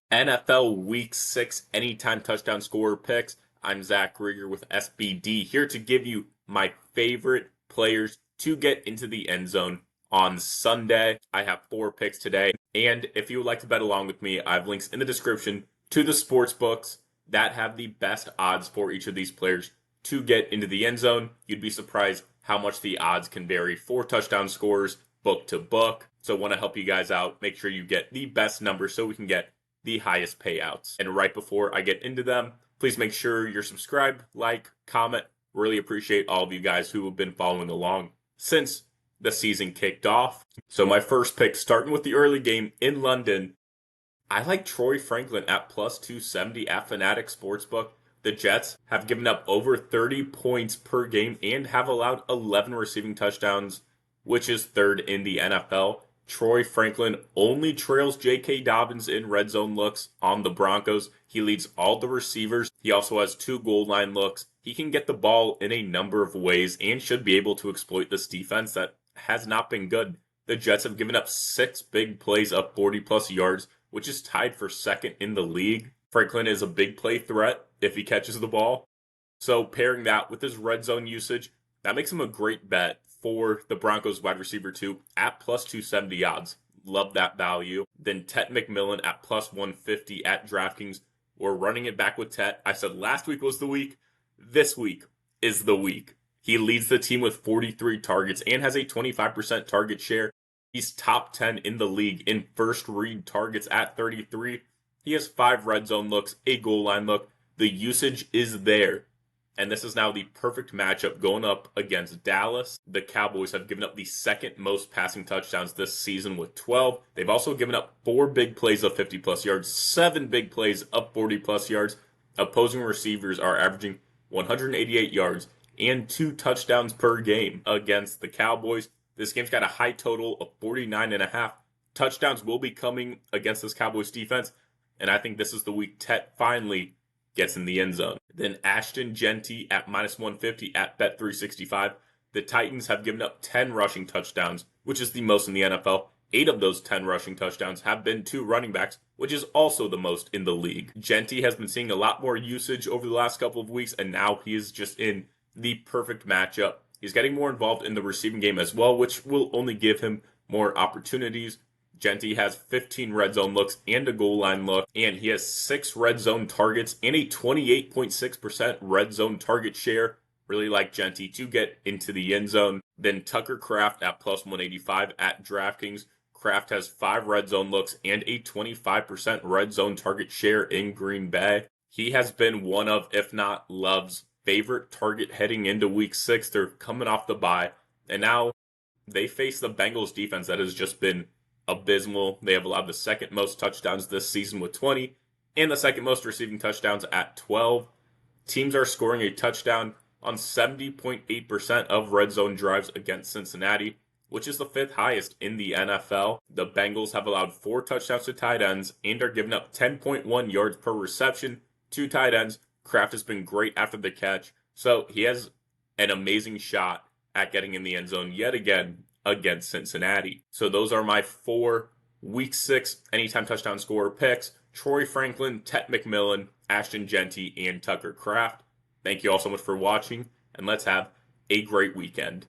NFL Week 6 Anytime Touchdown Scorer picks. I'm Zach Reger with SBD here to give you my favorite players to get into the end zone on Sunday. I have 4 picks today, and if you would like to bet along with me, I have links in the description to the sports books that have the best odds for each of these players to get into the end zone. You'd be surprised how much the odds can vary for touchdown scorers book to book. So I want to help you guys out. Make sure you get the best number so we can get the highest payouts. And right before I get into them, please make sure you're subscribed, like, comment. Really appreciate all of you guys who have been following along since the season kicked off. So my first pick, starting with the early game in London, I like Troy Franklin at plus 270 at Fanatic Sportsbook. The Jets have given up over 30 points per game and have allowed 11 receiving touchdowns, which is third in the NFL. Troy Franklin only trails J.K. Dobbins in red zone looks on the Broncos. He leads all the receivers. He also has 2 goal line looks. He can get the ball in a number of ways and should be able to exploit this defense that has not been good. The Jets have given up 6 big plays up 40 plus yards, which is tied for second in the league. Franklin is a big play threat if he catches the ball. So pairing that with his red zone usage, that makes him a great bet for the Broncos wide receiver 2 at plus 270 odds. Love that value. Then Tet McMillan at plus 150 at DraftKings. We're running it back with Tet. I said last week was the week. This week is the week. He leads the team with 43 targets and has a 25% target share. He's top 10 in the league in first read targets at 33. He has 5 red zone looks, a goal line look. The usage is there. And this is now the perfect matchup going up against Dallas. The Cowboys have given up the second most passing touchdowns this season with 12. They've also given up 4 big plays of 50 plus yards, 7 big plays of 40 plus yards. Opposing receivers are averaging 188 yards and 2 touchdowns per game against the Cowboys. This game's got a high total of 49.5. Touchdowns will be coming against this Cowboys defense, and I think this is the week Tet finally gets in the end zone. Then Ashton Genty at minus 150 at Bet365. The Titans have given up 10 rushing touchdowns, which is the most in the NFL. 8 of those 10 rushing touchdowns have been to running backs, which is also the most in the league. Genty has been seeing a lot more usage over the last couple of weeks, and now he is just in the perfect matchup. He's getting more involved in the receiving game as well, which will only give him more opportunities. Genty has 15 red zone looks and a goal line look, and he has 6 red zone targets and a 28.6% red zone target share. Really like Genty to get into the end zone. Then Tucker Kraft at plus 185 at DraftKings. Kraft has 5 red zone looks and a 25% red zone target share in Green Bay. He has been one of, if not Love's, favorite target heading into week 6. They're coming off the bye, and now they face the Bengals defense that has just been abysmal. They have allowed the second most touchdowns this season with 20 and the second most receiving touchdowns at 12. Teams are scoring a touchdown on 70.8% of red zone drives against Cincinnati, which is the 5th highest in the NFL. The Bengals have allowed 4 touchdowns to tight ends and are giving up 10.1 yards per reception to tight ends. Kraft has been great after the catch, so he has an amazing shot at getting in the end zone yet again against Cincinnati. So those are my 4 Week 6 anytime touchdown scorer picks. Troy Franklin, Tet McMillan, Ashton Genty, and Tucker Kraft. Thank you all so much for watching, and let's have a great weekend.